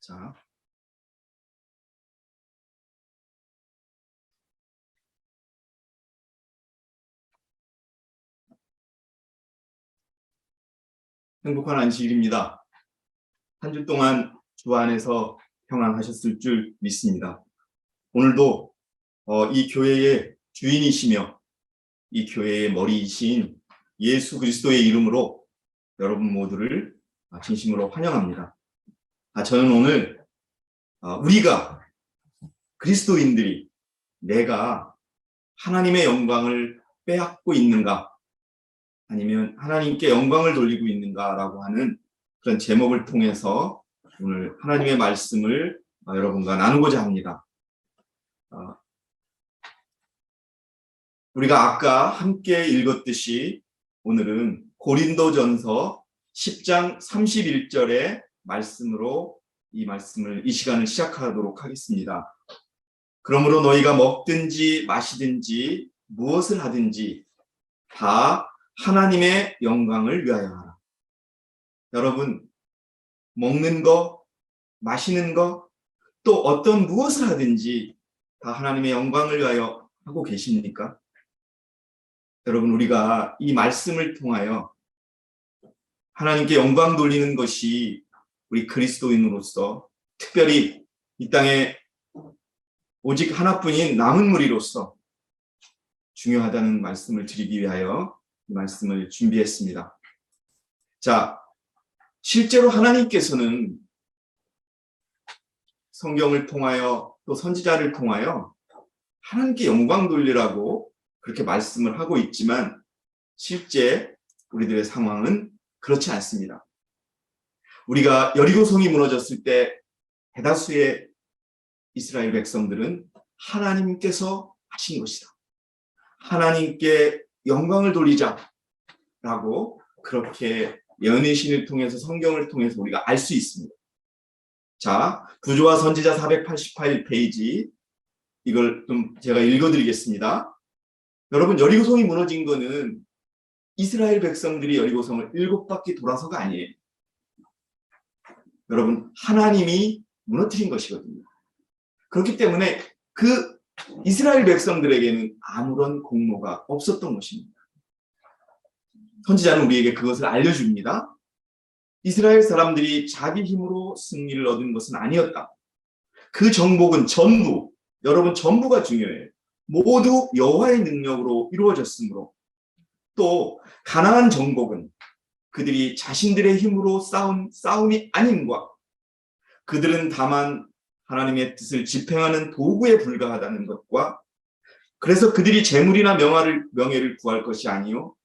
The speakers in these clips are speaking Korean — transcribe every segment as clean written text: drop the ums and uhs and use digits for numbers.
자, 행복한 안식일입니다. 한 주 동안 주 안에서 평안하셨을 줄 믿습니다. 오늘도 이 교회의 주인이시며 이 교회의 머리이신 예수 그리스도의 이름으로 여러분 모두를 진심으로 환영합니다. 저는 오늘 우리가 그리스도인들이 내가 하나님의 영광을 빼앗고 있는가 아니면 하나님께 영광을 돌리고 있는가라고 하는 그런 제목을 통해서 오늘 하나님의 말씀을 여러분과 나누고자 합니다. 우리가 아까 함께 읽었듯이 오늘은 고린도전서 10장 31절의 말씀으로 이 시간을 시작하도록 하겠습니다. 그러므로 너희가 먹든지 마시든지 무엇을 하든지 다 하나님의 영광을 위하여 하라. 여러분, 먹는 거, 마시는 거, 또 어떤 무엇을 하든지 다 하나님의 영광을 위하여 하고 계십니까? 여러분, 우리가 이 말씀을 통하여 하나님께 영광 돌리는 것이 우리 그리스도인으로서 특별히 이 땅에 오직 하나뿐인 남은 무리로서 중요하다는 말씀을 드리기 위하여 이 말씀을 준비했습니다. 자, 실제로 하나님께서는 성경을 통하여 또 선지자를 통하여 하나님께 영광 돌리라고 그렇게 말씀을 하고 있지만 실제 우리들의 상황은 그렇지 않습니다. 우리가 여리고성이 무너졌을 때 대다수의 이스라엘 백성들은 하나님께서 하신 것이다. 하나님께 영광을 돌리자라고 그렇게 예언의 통해서 성경을 통해서 우리가 알 수 있습니다. 자, 구조와 선지자 488페이지 이걸 좀 제가 읽어드리겠습니다. 여러분, 여리고성이 무너진 거는 이스라엘 백성들이 여리고성을 7바퀴 돌아서가 아니에요. 여러분, 하나님이 무너뜨린 것이거든요. 그렇기 때문에 그 이스라엘 백성들에게는 아무런 공로가 없었던 것입니다. 선지자는 우리에게 그것을 알려줍니다. 이스라엘 사람들이 자기 힘으로 승리를 얻은 것은 아니었다. 그 정복은 전부, 여러분 전부가 중요해요. 모두 여호와의 능력으로 이루어졌으므로 또 가나안 정복은 그들이 자신들의 힘으로 싸운 싸움이 아님과 그들은 다만 하나님의 뜻을 집행하는 도구에 불과하다는 것과 그래서 그들이 재물이나 명예를 구할 것이 아니요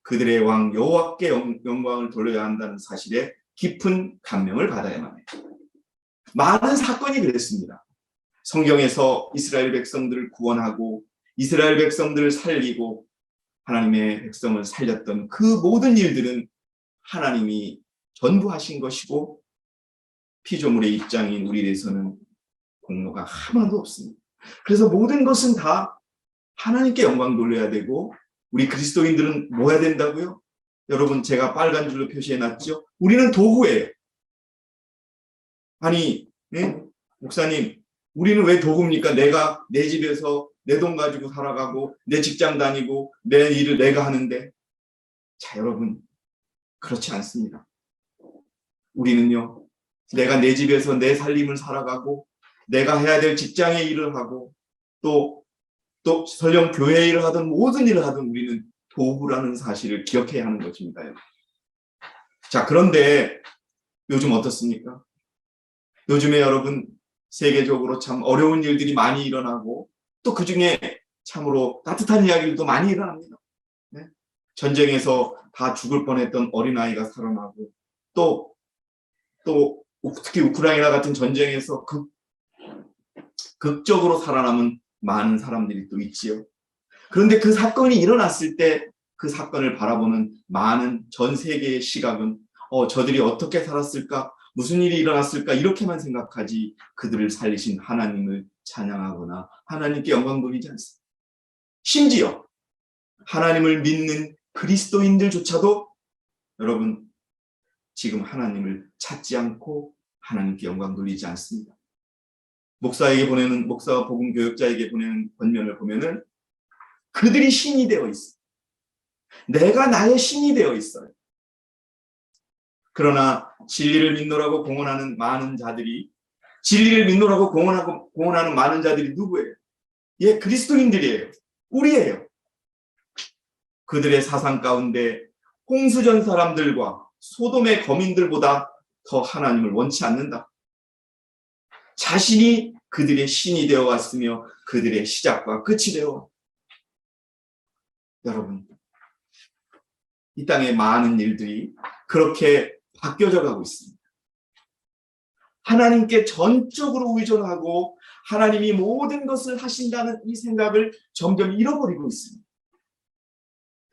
그들의 왕 여호와께 영광을 돌려야 한다는 사실에 깊은 감명을 받아야만 해요. 많은 사건이 그랬습니다. 성경에서 이스라엘 백성들을 구원하고 이스라엘 백성들을 살리고 하나님의 백성을 살렸던 그 모든 일들은 하나님이 전부 하신 것이고 피조물의 입장인 우리에게서는 공로가 하나도 없습니다. 그래서 모든 것은 다 하나님께 영광 돌려야 되고 우리 그리스도인들은 뭐 해야 된다고요? 여러분, 제가 빨간 줄로 표시해놨죠? 우리는 도구예요. 아니, 네? 목사님, 우리는 왜 도구입니까? 내가 내 집에서 내 돈 가지고 살아가고 내 직장 다니고 내 일을 내가 하는데. 자, 여러분, 그렇지 않습니다. 우리는요, 내가 내 집에서 내 살림을 살아가고 내가 해야 될 직장의 일을 하고 또 설령 교회 일을 하든 모든 일을 하든 우리는 도구라는 사실을 기억해야 하는 것입니다. 자, 그런데 요즘 어떻습니까? 요즘에 여러분 세계적으로 참 어려운 일들이 많이 일어나고 또 그중에 참으로 따뜻한 이야기들도 많이 일어납니다. 네? 전쟁에서 다 죽을 뻔했던 어린아이가 살아나고 또 특히 우크라이나 같은 전쟁에서 극적으로 살아남은 많은 사람들이 또 있지요. 그런데 그 사건이 일어났을 때 그 사건을 바라보는 많은 전 세계의 시각은 저들이 어떻게 살았을까? 무슨 일이 일어났을까? 이렇게만 생각하지 그들을 살리신 하나님을 찬양하거나 하나님께 영광 돌리지 않습니다. 심지어 하나님을 믿는 그리스도인들조차도 여러분 지금 하나님을 찾지 않고 하나님께 영광 돌리지 않습니다. 목사와 복음 교역자에게 보내는 권면을 보면은 그들이 신이 되어 있어요. 내가 나의 신이 되어 있어요. 그러나 진리를 믿노라고 공언하는 많은 자들이 공언하는 많은 자들이 누구예요? 예, 그리스도인들이에요. 우리예요. 그들의 사상 가운데 홍수전 사람들과 소돔의 거민들보다 더 하나님을 원치 않는다. 자신이 그들의 신이 되어 왔으며 그들의 시작과 끝이 되어. 여러분, 이 땅의 많은 일들이 그렇게 바뀌어져 가고 있습니다. 하나님께 전적으로 의존하고 하나님이 모든 것을 하신다는 이 생각을 점점 잃어버리고 있습니다.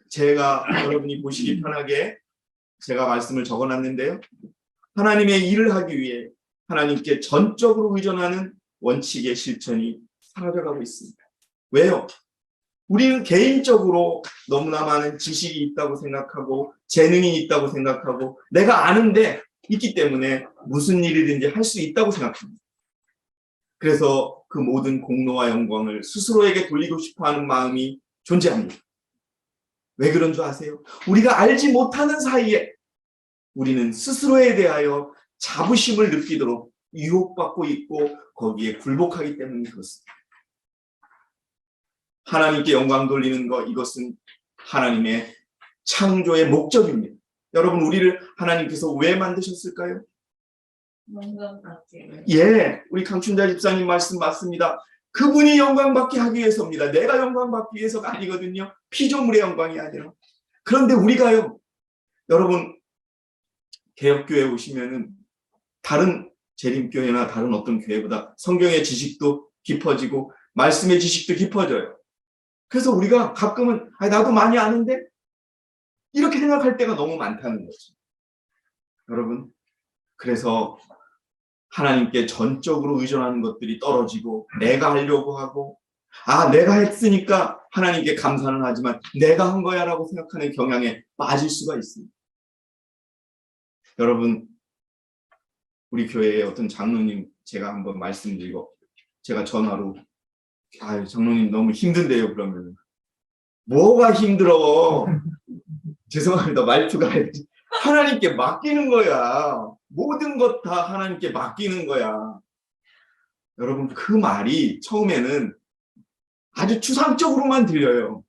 제가 여러분이 보시기 편하게 제가 말씀을 적어놨는데요. 하나님의 일을 하기 위해 하나님께 전적으로 의존하는 원칙의 실천이 사라져가고 있습니다. 왜요? 우리는 개인적으로 너무나 많은 지식이 있다고 생각하고 재능이 있다고 생각하고 내가 아는데 있기 때문에 무슨 일이든지 할 수 있다고 생각합니다. 그래서 그 모든 공로와 영광을 스스로에게 돌리고 싶어하는 마음이 존재합니다. 왜 그런 줄 아세요? 우리가 알지 못하는 사이에 우리는 스스로에 대하여 자부심을 느끼도록 유혹받고 있고 거기에 굴복하기 때문에 그렇습니다. 하나님께 영광 돌리는 것, 이것은 하나님의 창조의 목적입니다. 여러분, 우리를 하나님께서 왜 만드셨을까요? 예, 우리 강춘자 집사님 말씀 맞습니다. 그분이 영광받게 하기 위해서입니다. 내가 영광받기 위해서가 아니거든요. 피조물의 영광이 아니라. 그런데 우리가요, 여러분, 개혁교회 오시면은 다른 재림교회나 다른 어떤 교회보다 성경의 지식도 깊어지고 말씀의 지식도 깊어져요. 그래서 우리가 가끔은 나도 많이 아는데 이렇게 생각할 때가 너무 많다는 거죠. 여러분, 그래서 하나님께 전적으로 의존하는 것들이 떨어지고 내가 하려고 하고 내가 했으니까 하나님께 감사는 하지만 내가 한 거야 라고 생각하는 경향에 빠질 수가 있습니다. 여러분, 우리 교회의 어떤 장로님 제가 한번 말씀드리고 제가 전화로 장로님 너무 힘든데요. 그러면 뭐가 힘들어? 죄송합니다. 말투가 하나님께 맡기는 거야. 모든 것 다 하나님께 맡기는 거야. 여러분, 그 말이 처음에는 아주 추상적으로만 들려요.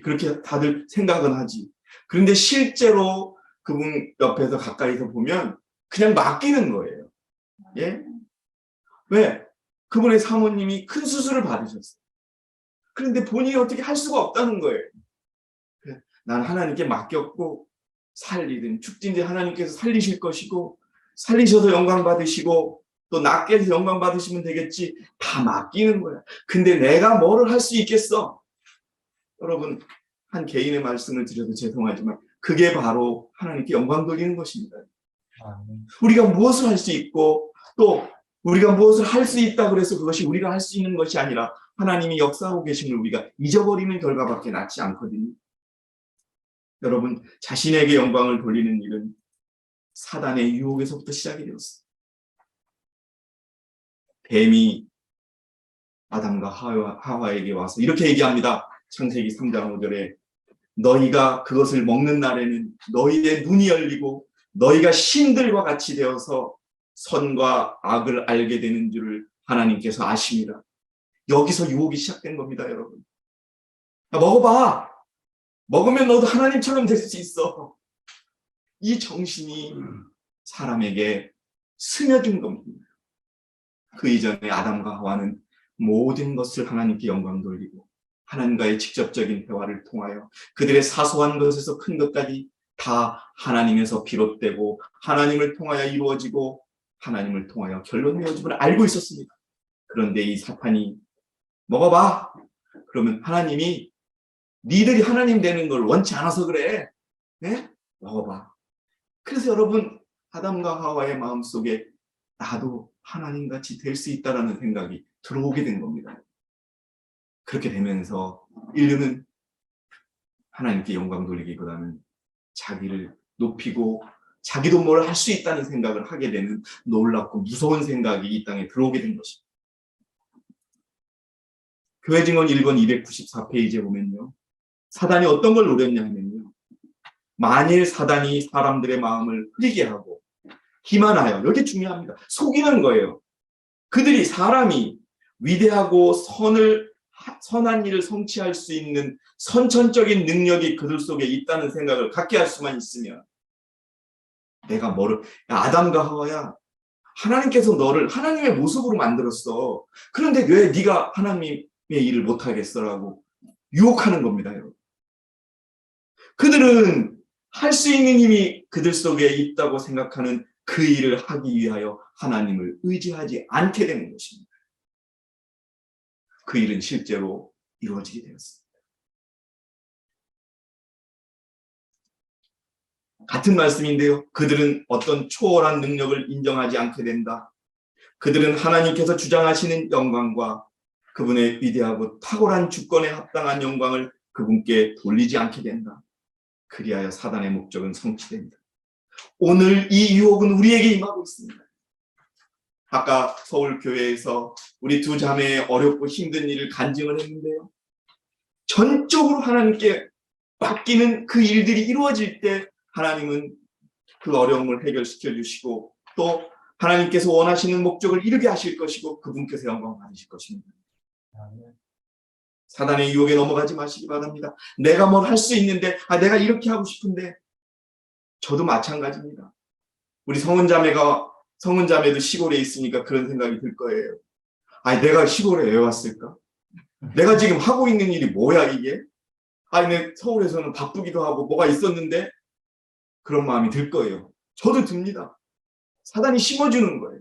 그렇게 다들 생각은 하지. 그런데 실제로 그분 옆에서 가까이서 보면 그냥 맡기는 거예요. 예? 왜? 그분의 사모님이 큰 수술을 받으셨어요. 그런데 본인이 어떻게 할 수가 없다는 거예요. 난 하나님께 맡겼고 살리든 죽든지 하나님께서 살리실 것이고 살리셔서 영광 받으시고 또 낫게 해서 영광 받으시면 되겠지. 다 맡기는 거야. 근데 내가 뭐를 할 수 있겠어? 여러분, 한 개인의 말씀을 드려도 죄송하지만 그게 바로 하나님께 영광 돌리는 것입니다. 우리가 무엇을 할 수 있고 또 우리가 무엇을 할 수 있다고 해서 그것이 우리가 할 수 있는 것이 아니라 하나님이 역사하고 계심을 우리가 잊어버리는 결과밖에 낫지 않거든요. 여러분, 자신에게 영광을 돌리는 일은 사단의 유혹에서부터 시작이 되었습니다. 뱀이 아담과 하와에게 와서 이렇게 얘기합니다. 창세기 3장 5절에 너희가 그것을 먹는 날에는 너희의 눈이 열리고 너희가 신들과 같이 되어서 선과 악을 알게 되는 줄을 하나님께서 아십니다. 여기서 유혹이 시작된 겁니다, 여러분. 먹어봐. 먹으면 너도 하나님처럼 될 수 있어. 이 정신이 사람에게 스며든 겁니다. 그 이전에 아담과 하와는 모든 것을 하나님께 영광 돌리고 하나님과의 직접적인 대화를 통하여 그들의 사소한 것에서 큰 것까지 다 하나님에서 비롯되고 하나님을 통하여 이루어지고 하나님을 통하여 결론 내어짐을 알고 있었습니다. 그런데 이 사탄이 먹어봐. 그러면 하나님이 니들이 하나님 되는 걸 원치 않아서 그래. 네? 먹어봐. 그래서 여러분, 아담과 하와의 마음속에 나도 하나님같이 될 수 있다라는 생각이 들어오게 된 겁니다. 그렇게 되면서 인류는 하나님께 영광 돌리기보다는 자기를 높이고 자기도 뭘 할 수 있다는 생각을 하게 되는 놀랍고 무서운 생각이 이 땅에 들어오게 된 것입니다. 교회 증언 1권 294페이지에 보면요. 사단이 어떤 걸 노렸냐 하면요. 만일 사단이 사람들의 마음을 흐리게 하고 기만하여, 이게 중요합니다. 속이는 거예요. 그들이 사람이 위대하고 선한 일을 성취할 수 있는 선천적인 능력이 그들 속에 있다는 생각을 갖게 할 수만 있으면 내가 아담과 하와야, 하나님께서 너를 하나님의 모습으로 만들었어. 그런데 왜 네가 하나님의 일을 못하겠어라고 유혹하는 겁니다. 여러분. 그들은 할 수 있는 힘이 그들 속에 있다고 생각하는 그 일을 하기 위하여 하나님을 의지하지 않게 되는 것입니다. 그 일은 실제로 이루어지게 되었습니다. 같은 말씀인데요. 그들은 어떤 초월한 능력을 인정하지 않게 된다. 그들은 하나님께서 주장하시는 영광과 그분의 위대하고 탁월한 주권에 합당한 영광을 그분께 돌리지 않게 된다. 그리하여 사단의 목적은 성취됩니다. 오늘 이 유혹은 우리에게 임하고 있습니다. 아까 서울교회에서 우리 두 자매의 어렵고 힘든 일을 간증을 했는데요. 전적으로 하나님께 맡기는 그 일들이 이루어질 때 하나님은 그 어려움을 해결시켜 주시고 또 하나님께서 원하시는 목적을 이루게 하실 것이고 그분께서 영광 받으실 것입니다. 사단의 유혹에 넘어가지 마시기 바랍니다. 내가 뭘 할 수 있는데 내가 이렇게 하고 싶은데 저도 마찬가지입니다. 우리 성은자매도 시골에 있으니까 그런 생각이 들 거예요. 내가 시골에 왜 왔을까? 내가 지금 하고 있는 일이 뭐야 이게? 내 서울에서는 바쁘기도 하고 뭐가 있었는데 그런 마음이 들 거예요. 저도 듭니다. 사단이 심어주는 거예요.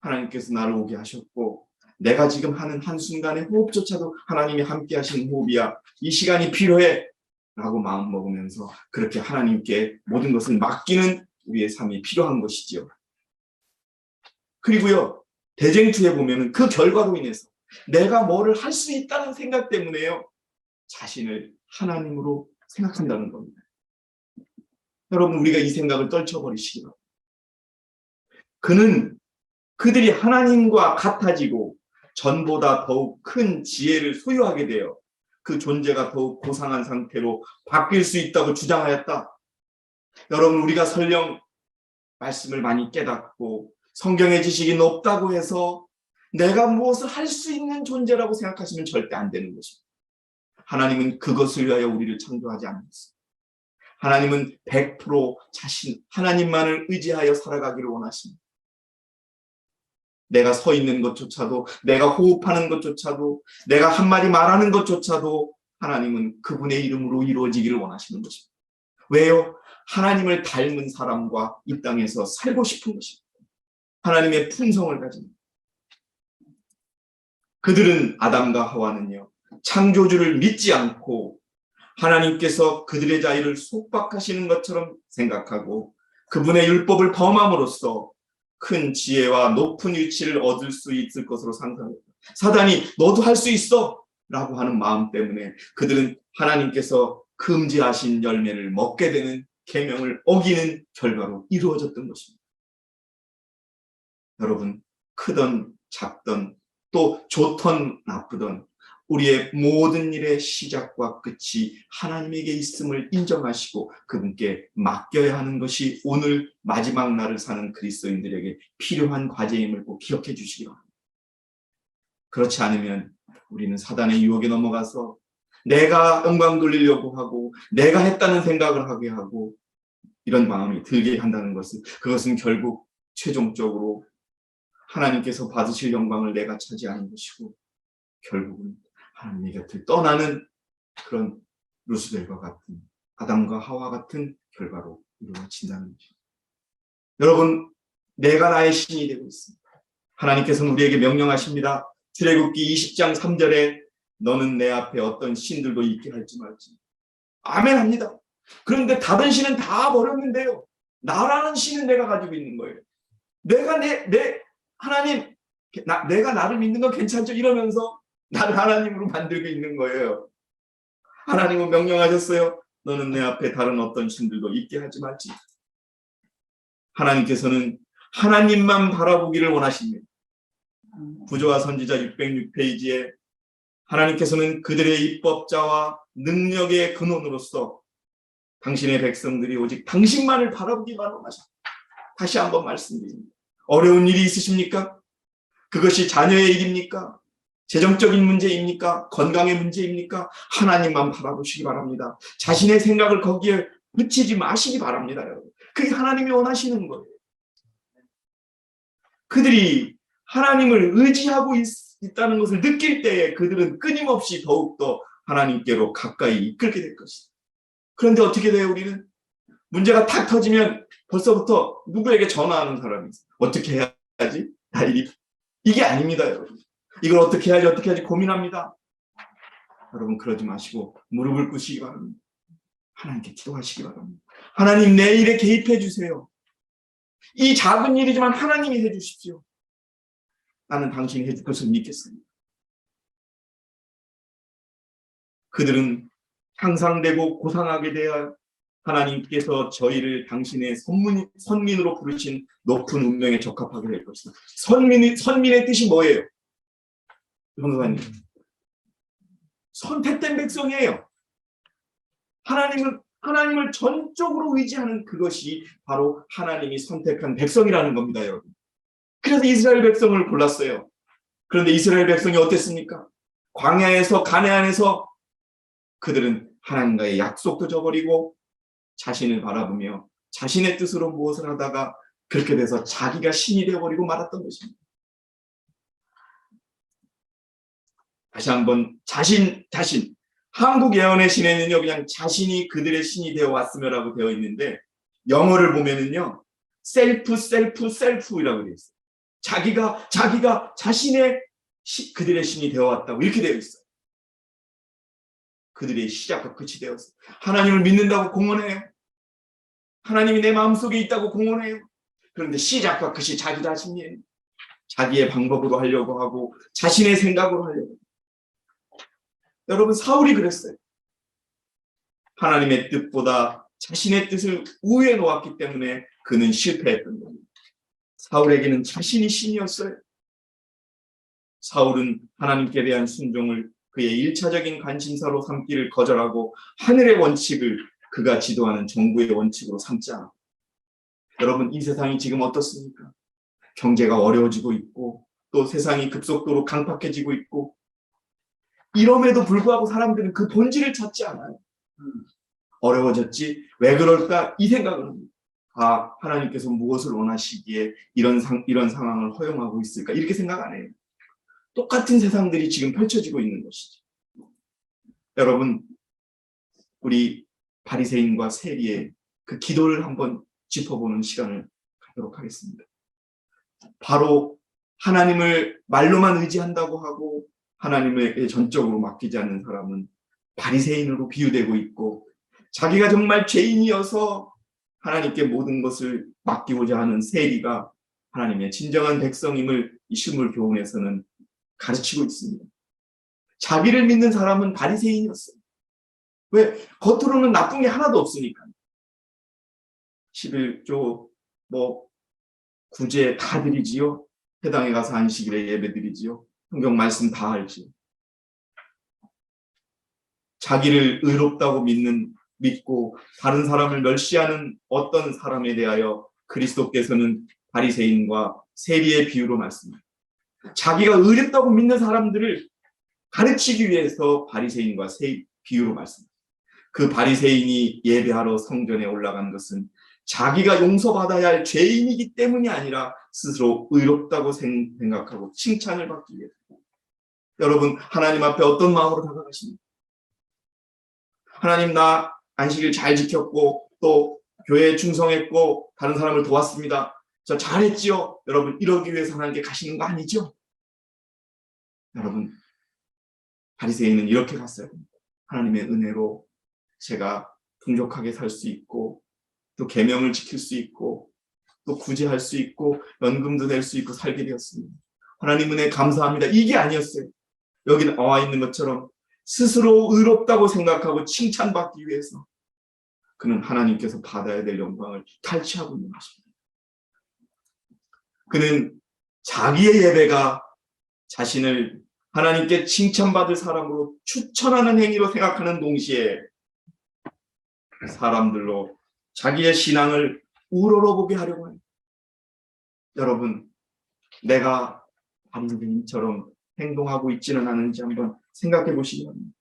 하나님께서 나를 오게 하셨고 내가 지금 하는 한순간의 호흡조차도 하나님이 함께 하시는 호흡이야. 이 시간이 필요해 라고 마음 먹으면서 그렇게 하나님께 모든 것을 맡기는 우리의 삶이 필요한 것이지요. 그리고요, 대쟁투에 보면은 그 결과로 인해서 내가 뭐를 할 수 있다는 생각 때문에요, 자신을 하나님으로 생각한다는 겁니다. 여러분, 우리가 이 생각을 떨쳐버리시기 바랍니다. 그들이 하나님과 같아지고 전보다 더욱 큰 지혜를 소유하게 되어 그 존재가 더욱 고상한 상태로 바뀔 수 있다고 주장하였다. 여러분, 우리가 설령 말씀을 많이 깨닫고 성경의 지식이 높다고 해서 내가 무엇을 할 수 있는 존재라고 생각하시면 절대 안 되는 것입니다. 하나님은 그것을 위하여 우리를 창조하지 않았습니다. 하나님은 100% 하나님만을 의지하여 살아가기를 원하십니다. 내가 서 있는 것조차도, 내가 호흡하는 것조차도, 내가 한마디 말하는 것조차도 하나님은 그분의 이름으로 이루어지기를 원하시는 것입니다. 왜요? 하나님을 닮은 사람과 이 땅에서 살고 싶은 것입니다. 하나님의 품성을 가진 그들은, 아담과 하와는요, 창조주를 믿지 않고 하나님께서 그들의 자유를 속박하시는 것처럼 생각하고 그분의 율법을 범함으로써 큰 지혜와 높은 위치를 얻을 수 있을 것으로 상상합니다. 사단이 너도 할 수 있어 라고 하는 마음 때문에 그들은 하나님께서 금지하신 열매를 먹게 되는 계명을 어기는 결과로 이루어졌던 것입니다. 여러분, 크던 작던 또 좋던 나쁘던 우리의 모든 일의 시작과 끝이 하나님에게 있음을 인정하시고 그분께 맡겨야 하는 것이 오늘 마지막 날을 사는 그리스도인들에게 필요한 과제임을 꼭 기억해 주시기 바랍니다. 그렇지 않으면 우리는 사단의 유혹에 넘어가서 내가 영광 돌리려고 하고 내가 했다는 생각을 하게 하고 이런 마음이 들게 한다는 그것은 결국 최종적으로 하나님께서 받으실 영광을 내가 차지하는 것이고 결국은 하나님의 곁을 떠나는 그런 루스벨과 같은 아담과 하와 같은 결과로 이루어진다는 것입니다. 여러분, 내가 나의 신이 되고 있습니다. 하나님께서는 우리에게 명령하십니다. 출애굽기 20장 3절에 너는 내 앞에 어떤 신들도 있게 할지 말지. 아멘 합니다. 그런데 다른 신은 다 버렸는데요, 나라는 신은 내가 가지고 있는 거예요. 내가 하나님, 내가 나를 믿는 건 괜찮죠 이러면서 나를 하나님으로 만들고 있는 거예요. 하나님은 명령하셨어요. 너는 내 앞에 다른 어떤 신들도 있게 하지 말지. 하나님께서는 하나님만 바라보기를 원하십니다. 구조와 선지자 606페이지에 하나님께서는 그들의 입법자와 능력의 근원으로서 당신의 백성들이 오직 당신만을 바라보기만 원하십니다. 다시 한번 말씀드립니다. 어려운 일이 있으십니까? 그것이 자녀의 일입니까? 재정적인 문제입니까? 건강의 문제입니까? 하나님만 바라보시기 바랍니다. 자신의 생각을 거기에 붙이지 마시기 바랍니다, 여러분. 그게 하나님이 원하시는 거예요. 그들이 하나님을 의지하고 있다는 것을 느낄 때에 그들은 끊임없이 더욱더 하나님께로 가까이 이끌게 될 것이다. 그런데 어떻게 돼요, 우리는? 문제가 탁 터지면 벌써부터 누구에게 전화하는 사람이 있어요. 어떻게 해야지? 이게 아닙니다, 여러분. 이걸 어떻게 해야지 고민합니다. 여러분, 그러지 마시고 무릎을 꿇으시기 바랍니다. 하나님께 기도하시기 바랍니다. 하나님, 내 일에 개입해 주세요. 이 작은 일이지만 하나님이 해 주십시오. 나는 당신이 해줄 것을 믿겠습니다. 그들은 향상되고 고상하게 되어 하나님께서 저희를 당신의 선민으로 부르신 높은 운명에 적합하게 될 것이다. 선민의 뜻이 뭐예요? 성도님, 선택된 백성이에요. 하나님을 전적으로 의지하는 그것이 바로 하나님이 선택한 백성이라는 겁니다, 여러분. 그래서 이스라엘 백성을 골랐어요. 그런데 이스라엘 백성이 어땠습니까? 광야에서 가나안에서 그들은 하나님과의 약속도 저버리고 자신을 바라보며 자신의 뜻으로 무엇을 하다가 그렇게 돼서 자기가 신이 되어버리고 말았던 것입니다. 다시 한번 자신 한국 예언의 신에는요 그냥 자신이 그들의 신이 되어 왔으며라고 되어 있는데 영어를 보면은요 셀프이라고 되어 있어요. 자기가 자신의 그들의 신이 되어 왔다고 이렇게 되어 있어요. 그들의 시작과 끝이 되었어요. 하나님을 믿는다고 공언해요. 하나님이 내 마음속에 있다고 공언해요. 그런데 시작과 끝이 자기 자신이에요. 자기의 방법으로 하려고 하고 자신의 생각으로 하려고 해요. 여러분, 사울이 그랬어요. 하나님의 뜻보다 자신의 뜻을 우위에 놓았기 때문에 그는 실패했던 겁니다. 사울에게는 자신이 신이었어요. 사울은 하나님께 대한 순종을 그의 일차적인 관심사로 삼기를 거절하고 하늘의 원칙을 그가 지도하는 정부의 원칙으로 삼지 않았고, 여러분, 이 세상이 지금 어떻습니까? 경제가 어려워지고 있고 또 세상이 급속도로 강팍해지고 있고 이럼에도 불구하고 사람들은 그 본질을 찾지 않아요. 어려워졌지? 왜 그럴까? 이 생각을 합니다. 아, 하나님께서 무엇을 원하시기에 이런 상황을 허용하고 있을까? 이렇게 생각 안 해요. 똑같은 세상들이 지금 펼쳐지고 있는 것이죠. 여러분, 우리 바리새인과 세리의 그 기도를 한번 짚어보는 시간을 갖도록 하겠습니다. 바로 하나님을 말로만 의지한다고 하고 하나님에게 전적으로 맡기지 않는 사람은 바리새인으로 비유되고 있고, 자기가 정말 죄인이어서 하나님께 모든 것을 맡기고자 하는 세리가 하나님의 진정한 백성임을 이 시물 교훈에서는 가르치고 있습니다. 자기를 믿는 사람은 바리새인이었어요. 왜? 겉으로는 나쁜 게 하나도 없으니까. 11조 구제 다 드리지요. 회당에 가서 안식일에 예배 드리지요. 성경 말씀 다 알지요. 자기를 의롭다고 믿고 다른 사람을 멸시하는 어떤 사람에 대하여 그리스도께서는 바리새인과 세리의 비유로 말씀합니다. 자기가 의롭다고 믿는 사람들을 가르치기 위해서 바리새인과 세리 비유로 말씀합니다. 그 바리새인이 예배하러 성전에 올라간 것은 자기가 용서받아야 할 죄인이기 때문이 아니라 스스로 의롭다고 생각하고 칭찬을 받기 위해서. 여러분, 하나님 앞에 어떤 마음으로 다가가십니까? 하나님, 나 안식일 잘 지켰고 또 교회에 충성했고 다른 사람을 도왔습니다. 저 잘했지요? 여러분, 이러기 위해서 하나님께 가시는 거 아니죠? 여러분, 바리새인은 이렇게 갔어요. 하나님의 은혜로 제가 풍족하게 살 수 있고 또 계명을 지킬 수 있고 또 구제할 수 있고 연금도 낼 수 있고 살게 되었습니다. 하나님 은혜 감사합니다. 이게 아니었어요. 여기 나와 있는 것처럼 스스로 의롭다고 생각하고 칭찬받기 위해서 그는 하나님께서 받아야 될 영광을 탈취하고 있는 것입니다. 그는 자기의 예배가 자신을 하나님께 칭찬받을 사람으로 추천하는 행위로 생각하는 동시에 사람들로 자기의 신앙을 우러러보게 하려고 합니다. 여러분, 내가 바리새인처럼 행동하고 있지는 않은지 한번 생각해 보시기 바랍니다.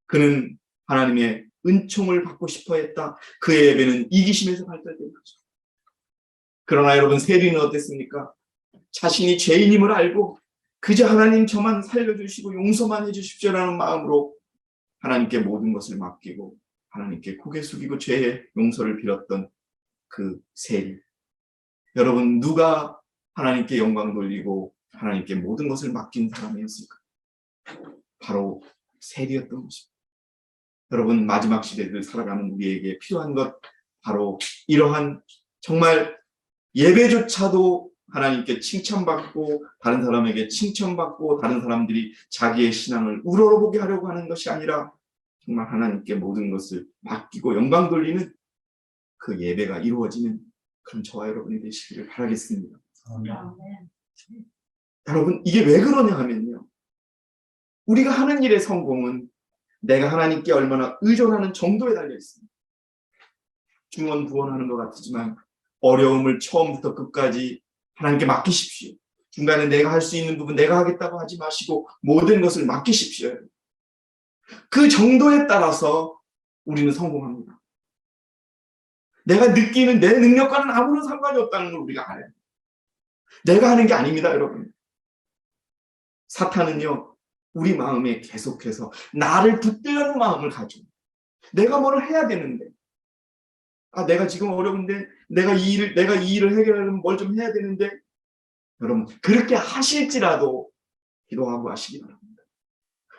그는 하나님의 은총을 받고 싶어 했다. 그의 예배는 이기심에서 발달된 거죠. 그러나 여러분, 세리는 어땠습니까? 자신이 죄인임을 알고 그저 하나님 저만 살려주시고 용서만 해주십시오라는 마음으로 하나님께 모든 것을 맡기고 하나님께 고개 숙이고 죄의 용서를 빌었던 그 세리. 여러분, 누가 하나님께 영광 돌리고 하나님께 모든 것을 맡긴 사람이었을까? 바로 세리였던 것입니다. 여러분, 마지막 시대를 살아가는 우리에게 필요한 것, 바로 이러한 정말 예배조차도 하나님께 칭찬받고 다른 사람에게 칭찬받고 다른 사람들이 자기의 신앙을 우러러보게 하려고 하는 것이 아니라 정말 하나님께 모든 것을 맡기고 영광 돌리는 그 예배가 이루어지는 그런 저와 여러분이 되시기를 바라겠습니다. 여러분, 이게 왜 그러냐 하면요, 우리가 하는 일의 성공은 내가 하나님께 얼마나 의존하는 정도에 달려 있습니다. 중언부언하는 것 같지만 어려움을 처음부터 끝까지 하나님께 맡기십시오. 중간에 내가 할 수 있는 부분 내가 하겠다고 하지 마시고 모든 것을 맡기십시오. 그 정도에 따라서 우리는 성공합니다. 내가 느끼는 내 능력과는 아무런 상관이 없다는 걸 우리가 알아요. 내가 하는 게 아닙니다, 여러분. 사탄은요, 우리 마음에 계속해서 나를 붙들려는 마음을 가지고 내가 뭐를 해야 되는데, 내가 지금 어려운데 내가 이 일을 해결하려면 뭘 좀 해야 되는데, 여러분, 그렇게 하실지라도 기도하고 하시기 바랍니다.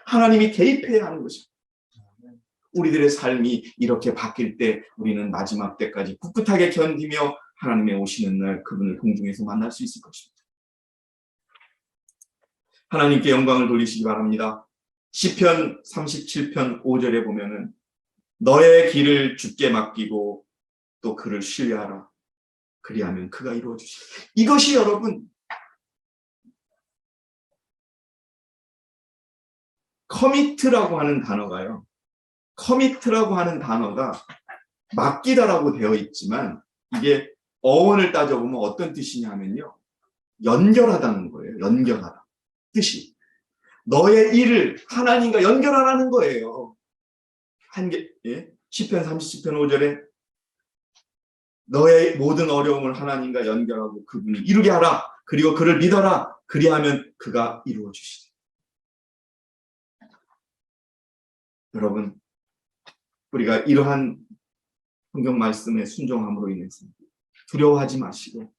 하나님이 개입해야 하는 것입니다. 우리들의 삶이 이렇게 바뀔 때 우리는 마지막 때까지 꿋꿋하게 견디며 하나님의 오시는 날 그분을 공중에서 만날 수 있을 것입니다. 하나님께 영광을 돌리시기 바랍니다. 시편 37편 5절에 보면은 너의 길을 주께 맡기고 또 그를 신뢰하라. 그리하면 그가 이루어 주시리라. 이것이 여러분, 커미트라고 하는 단어가요. 커미트라고 하는 단어가 맡기다라고 되어 있지만 이게 어원을 따져보면 어떤 뜻이냐면요, 연결하다는 거예요. 연결하다. 뜻이. 너의 일을 하나님과 연결하라는 거예요. 시편 30편 5절에 너의 모든 어려움을 하나님과 연결하고 그분이 이루게 하라. 그리고 그를 믿어라. 그리하면 그가 이루어 주시리라. 여러분, 우리가 이러한 성경 말씀에 순종함으로 인해서 두려워하지 마시고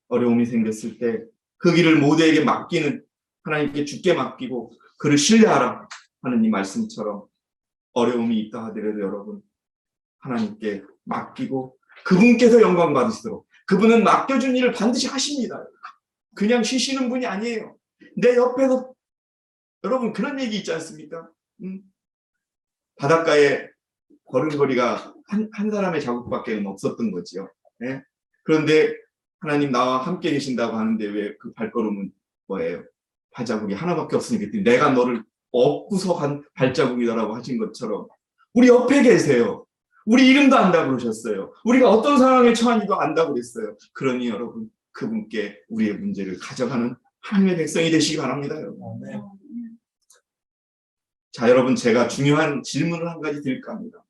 어려움이 생겼을 때 그 길을 모두에게 맡기는, 하나님께 주께 맡기고 그를 신뢰하라 하는 이 말씀처럼 어려움이 있다 하더라도 여러분, 하나님께 맡기고 그분께서 영광 받으시도록, 그분은 맡겨준 일을 반드시 하십니다. 그냥 쉬시는 분이 아니에요. 내 옆에서, 여러분, 그런 얘기 있지 않습니까? 바닷가에 걸음걸이가 한 사람의 자국밖에 없었던 거지요. 네? 그런데 하나님 나와 함께 계신다고 하는데 왜 그 발걸음은 뭐예요? 발자국이 하나밖에 없으니까 내가 너를 업고서 간 발자국이다라고 하신 것처럼 우리 옆에 계세요. 우리 이름도 안다고 그러셨어요. 우리가 어떤 상황에 처한지도 안다고 그랬어요. 그러니 여러분, 그분께 우리의 문제를 가져가는 하나님의 백성이 되시기 바랍니다. 여러분. 네. 자, 여러분, 제가 중요한 질문을 한 가지 드릴까 합니다.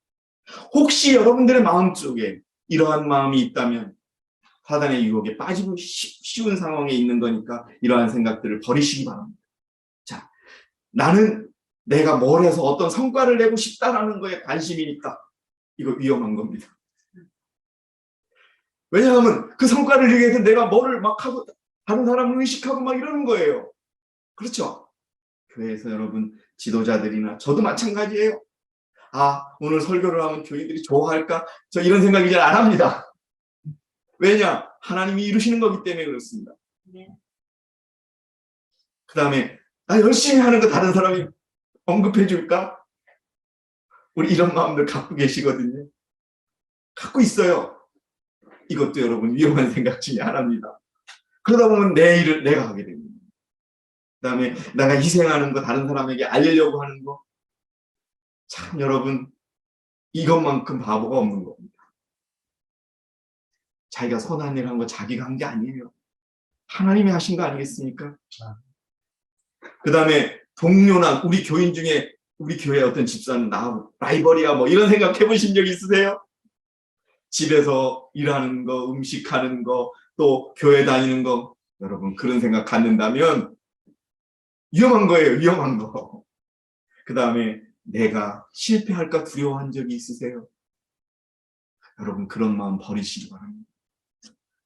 혹시 여러분들의 마음속에 이러한 마음이 있다면 사단의 유혹에 빠지고 쉬운 상황에 있는 거니까 이러한 생각들을 버리시기 바랍니다. 자, 나는 내가 뭘 해서 어떤 성과를 내고 싶다라는 거에 관심이니까 이거 위험한 겁니다. 왜냐하면 그 성과를 위해서 내가 뭐를 막 하고 다른 사람을 의식하고 막 이러는 거예요. 그렇죠? 교회에서 여러분, 지도자들이나 저도 마찬가지예요. 오늘 설교를 하면 교인들이 좋아할까? 저 이런 생각이 잘 안 합니다. 왜냐? 하나님이 이루시는 거기 때문에 그렇습니다. 네. 그 다음에 나 열심히 하는 거 다른 사람이 언급해 줄까? 우리 이런 마음들 갖고 계시거든요. 갖고 있어요. 이것도 여러분 위험한 생각 중에 하나입니다. 그러다 보면 내 일을 내가 하게 됩니다. 그다음에 내가 희생하는 거, 다른 사람에게 알리려고 하는 거, 참 여러분 이것만큼 바보가 없는 겁니다. 자기가 선한 일 한 거 자기가 한 게 아니에요. 하나님이 하신 거 아니겠습니까? 그 다음에 동료나 우리 교인 중에 우리 교회 어떤 집사는 나하고 라이벌이야 뭐 이런 생각 해보신 적 있으세요? 집에서 일하는 거, 음식하는 거, 또 교회 다니는 거, 여러분 그런 생각 갖는다면 위험한 거예요. 위험한 거. 그 다음에 내가 실패할까 두려워한 적이 있으세요? 여러분 그런 마음 버리시기 바랍니다.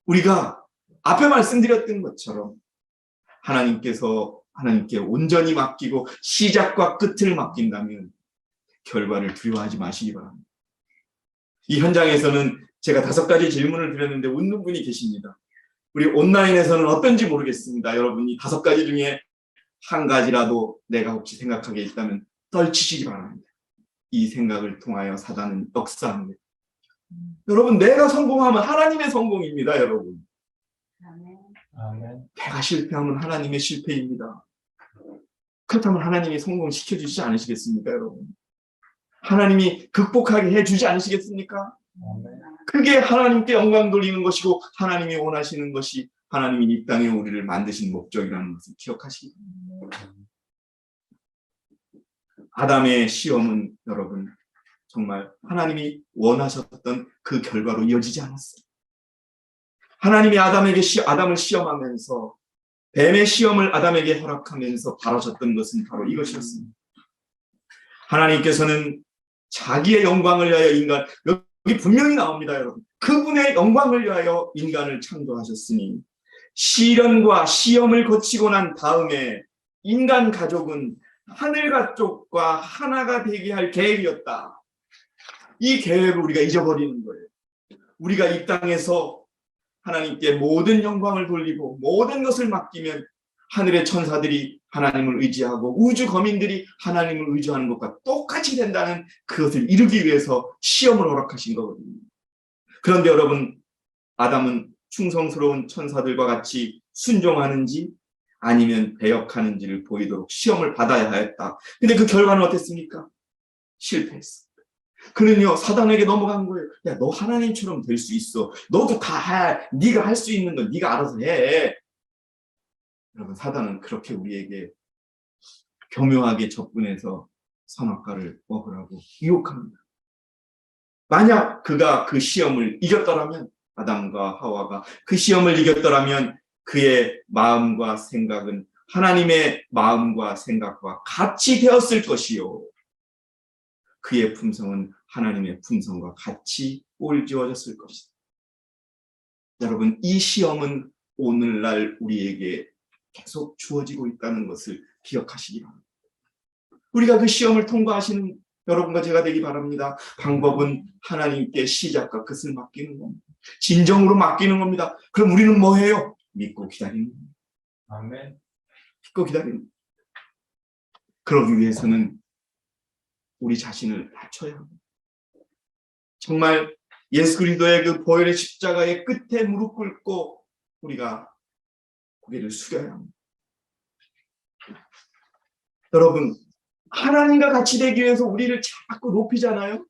우리가 앞에 말씀드렸던 것처럼 하나님께 온전히 맡기고 시작과 끝을 맡긴다면 결과를 두려워하지 마시기 바랍니다. 이 현장에서는 제가 5가지 질문을 드렸는데 웃는 분이 계십니다. 우리 온라인에서는 어떤지 모르겠습니다. 여러분 이 5가지 중에 한 가지라도 내가 혹시 생각하게 있다면 떨치시기 바랍니다. 이 생각을 통하여 사단은 역사합니다. 여러분 내가 성공하면 하나님의 성공입니다. 여러분. 아멘. 내가 실패하면 하나님의 실패입니다. 그렇다면 하나님이 성공시켜주시지 않으시겠습니까? 여러분. 하나님이 극복하게 해주지 않으시겠습니까? 아멘. 그게 하나님께 영광 돌리는 것이고 하나님이 원하시는 것이 하나님이 이 땅에 우리를 만드신 목적이라는 것을 기억하시기 바랍니다. 아담의 시험은 여러분 정말 하나님이 원하셨던 그 결과로 이어지지 않았어요. 하나님이 아담을 시험하면서 뱀의 시험을 아담에게 허락하면서 바라셨던 것은 바로 이것이었습니다. 하나님께서는 자기의 영광을 위하여 여기 분명히 나옵니다. 여러분. 그분의 영광을 위하여 인간을 창조하셨으니 시련과 시험을 거치고 난 다음에 인간 가족은 하늘 가족과 하나가 되게 할 계획이었다. 이 계획을 우리가 잊어버리는 거예요. 우리가 이 땅에서 하나님께 모든 영광을 돌리고 모든 것을 맡기면 하늘의 천사들이 하나님을 의지하고 우주 거민들이 하나님을 의지하는 것과 똑같이 된다는 그것을 이루기 위해서 시험을 허락하신 거거든요. 그런데 여러분 아담은 충성스러운 천사들과 같이 순종하는지 아니면 배역하는지를 보이도록 시험을 받아야 했다. 근데 그 결과는 어땠습니까? 실패했습니다. 그는요 사단에게 넘어간 거예요. 야, 너 하나님처럼 될 수 있어. 너도 다 해. 네가 할 수 있는 거 네가 알아서 해. 여러분 사단은 그렇게 우리에게 교묘하게 접근해서 선악과를 먹으라고 유혹합니다. 만약 그가 그 시험을 이겼더라면 아담과 하와가 그 시험을 이겼더라면 그의 마음과 생각은 하나님의 마음과 생각과 같이 되었을 것이요. 그의 품성은 하나님의 품성과 같이 꼴지어졌을 것이다. 여러분 이 시험은 오늘날 우리에게 계속 주어지고 있다는 것을 기억하시기 바랍니다. 우리가 그 시험을 통과하시는 여러분과 제가 되기 바랍니다. 방법은 하나님께 시작과 끝을 맡기는 겁니다. 진정으로 맡기는 겁니다. 그럼 우리는 뭐 해요? 믿고 기다리는 겁니다. 아멘. 믿고 기다리는 겁니다. 그러기 위해서는 우리 자신을 낮춰야 합니다. 정말 예수 그리스도의 그 보혈의 십자가의 끝에 무릎 꿇고 우리가 고개를 숙여야 합니다. 여러분 하나님과 같이 되기 위해서 우리를 자꾸 높이잖아요.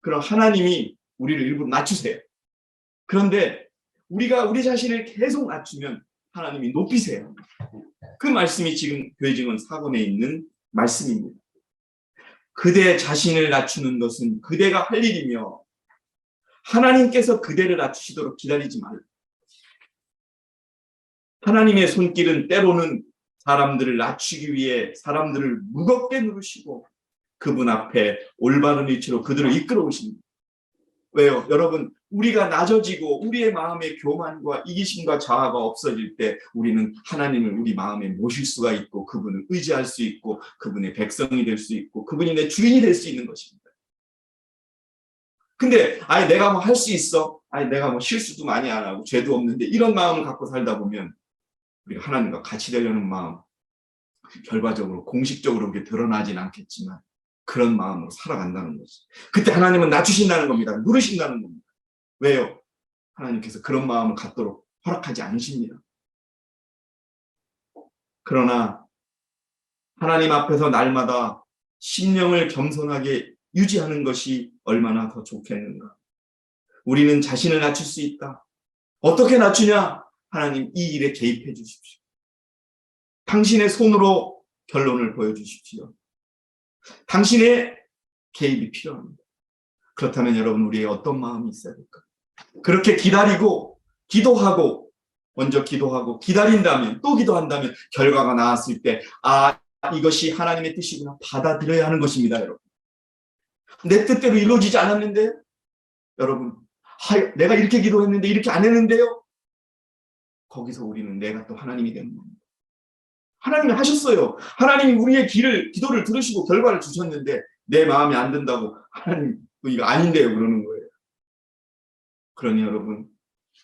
그럼 하나님이 우리를 일부러 낮추세요. 그런데 우리가 우리 자신을 계속 낮추면 하나님이 높이세요. 그 말씀이 지금 교회 증언 4권에 있는 말씀입니다. 그대 자신을 낮추는 것은 그대가 할 일이며 하나님께서 그대를 낮추시도록 기다리지 말라. 하나님의 손길은 때로는 사람들을 낮추기 위해 사람들을 무겁게 누르시고 그분 앞에 올바른 위치로 그들을 이끌어 오십니다. 왜요? 여러분 우리가 낮아지고 우리의 마음의 교만과 이기심과 자아가 없어질 때 우리는 하나님을 우리 마음에 모실 수가 있고 그분을 의지할 수 있고 그분의 백성이 될 수 있고 그분이 내 주인이 될 수 있는 것입니다. 근데 내가 뭐 할 수 있어. 내가 뭐 실수도 많이 안 하고 죄도 없는데 이런 마음을 갖고 살다 보면 우리가 하나님과 같이 되려는 마음 결과적으로 공식적으로 그게 드러나진 않겠지만 그런 마음으로 살아간다는 거지. 그때 하나님은 낮추신다는 겁니다. 누르신다는 겁니다. 왜요? 하나님께서 그런 마음을 갖도록 허락하지 않으십니다. 그러나 하나님 앞에서 날마다 심령을 겸손하게 유지하는 것이 얼마나 더 좋겠는가. 우리는 자신을 낮출 수 있다. 어떻게 낮추냐? 하나님 이 일에 개입해 주십시오. 당신의 손으로 결론을 보여주십시오. 당신의 개입이 필요합니다. 그렇다면 여러분, 우리의 어떤 마음이 있어야 될까? 그렇게 기다리고 기도하고 먼저 기도하고 기다린다면 또 기도한다면 결과가 나왔을 때 이것이 하나님의 뜻이구나 받아들여야 하는 것입니다. 여러분, 내 뜻대로 이루어지지 않았는데 여러분, 내가 이렇게 기도했는데 이렇게 안 했는데요. 거기서 우리는 내가 또 하나님이 되는 겁니다. 하나님이 하셨어요. 하나님이 우리의 기도를 들으시고 결과를 주셨는데 내 마음에 안 든다고 하나님 이거 아닌데요 그러는 거예요. 그러니 여러분,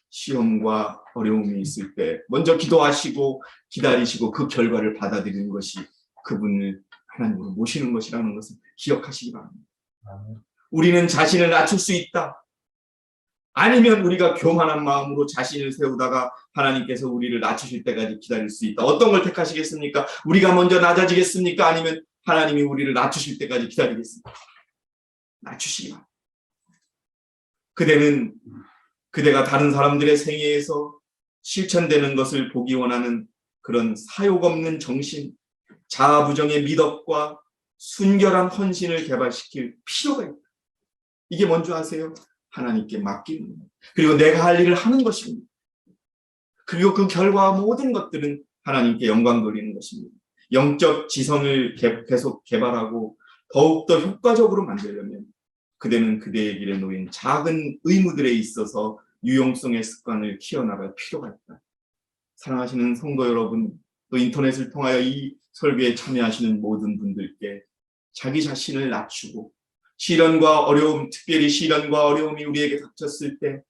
시험과 어려움이 있을 때 먼저 기도하시고 기다리시고 그 결과를 받아들이는 것이 그분을 하나님으로 모시는 것이라는 것을 기억하시기 바랍니다. 우리는 자신을 낮출 수 있다. 아니면 우리가 교만한 마음으로 자신을 세우다가 하나님께서 우리를 낮추실 때까지 기다릴 수 있다. 어떤 걸 택하시겠습니까? 우리가 먼저 낮아지겠습니까? 아니면 하나님이 우리를 낮추실 때까지 기다리겠습니까? 낮추시기 바랍니다. 그대가 다른 사람들의 생애에서 실천되는 것을 보기 원하는 그런 사욕 없는 정신, 자아부정의 미덕과 순결한 헌신을 개발시킬 필요가 있다. 이게 뭔지 아세요? 하나님께 맡기는 겁니다. 그리고 내가 할 일을 하는 것입니다. 그리고 그 결과 모든 것들은 하나님께 영광 돌리는 것입니다. 영적 지성을 계속 개발하고 더욱더 효과적으로 만들려면 그대는 그대의 길에 놓인 작은 의무들에 있어서 유용성의 습관을 키워나갈 필요가 있다. 사랑하시는 성도 여러분, 또 인터넷을 통하여 이 설교에 참여하시는 모든 분들께 자기 자신을 낮추고 시련과 어려움, 특별히 시련과 어려움이 우리에게 닥쳤을 때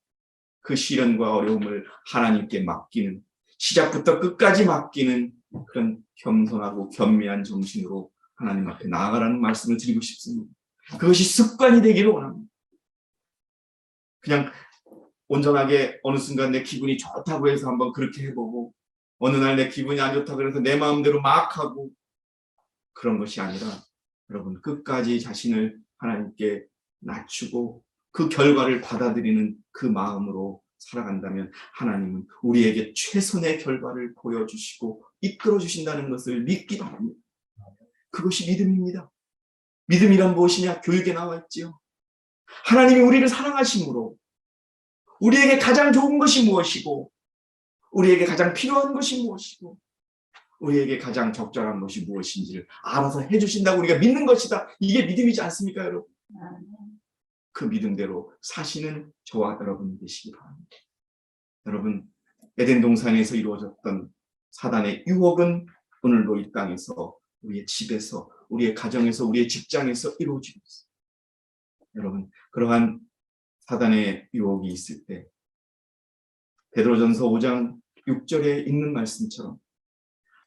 그 시련과 어려움을 하나님께 맡기는, 시작부터 끝까지 맡기는 그런 겸손하고 겸미한 정신으로 하나님 앞에 나아가라는 말씀을 드리고 싶습니다. 그것이 습관이 되기를 원합니다. 그냥 온전하게 어느 순간 내 기분이 좋다고 해서 한번 그렇게 해보고 어느 날 내 기분이 안 좋다고 해서 내 마음대로 막 하고 그런 것이 아니라 여러분, 끝까지 자신을 하나님께 낮추고 그 결과를 받아들이는 그 마음으로 살아간다면 하나님은 우리에게 최선의 결과를 보여주시고 이끌어 주신다는 것을 믿기 바랍니다. 그것이 믿음입니다. 믿음이란 무엇이냐? 교육에 나와 있지요. 하나님이 우리를 사랑하심으로 우리에게 가장 좋은 것이 무엇이고 우리에게 가장 필요한 것이 무엇이고 우리에게 가장 적절한 것이 무엇인지를 알아서 해주신다고 우리가 믿는 것이다. 이게 믿음이지 않습니까, 여러분? 그 믿음대로 사시는 저와 여러분이 되시기 바랍니다. 여러분, 에덴 동산에서 이루어졌던 사단의 유혹은 오늘도 이 땅에서 우리의 집에서, 우리의 가정에서, 우리의 직장에서 이루어지고 있습니다. 여러분, 그러한 사단의 유혹이 있을 때 베드로전서 5장 6절에 있는 말씀처럼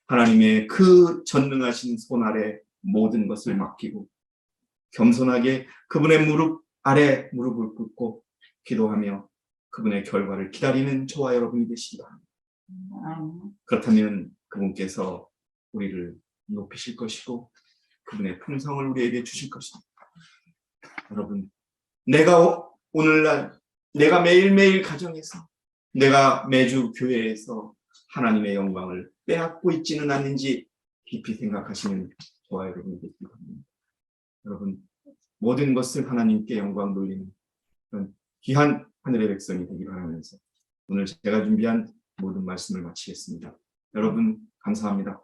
하나님의 그 전능하신 손 아래 모든 것을 맡기고 겸손하게 그분의 무릎 아래 무릎을 꿇고 기도하며 그분의 결과를 기다리는 저와 여러분이 되시기 바랍니다. 그렇다면 그분께서 우리를 높이실 것이고 그분의 풍성을 우리에게 주실 것입니다. 여러분, 내가 오늘날, 내가 매일매일 가정에서, 내가 매주 교회에서 하나님의 영광을 빼앗고 있지는 않는지 깊이 생각하시는 저와 여러분이 되시기 바랍니다. 여러분, 모든 것을 하나님께 영광 돌리는 그런 귀한 하늘의 백성이 되기를 바라면서 오늘 제가 준비한 모든 말씀을 마치겠습니다. 여러분, 감사합니다.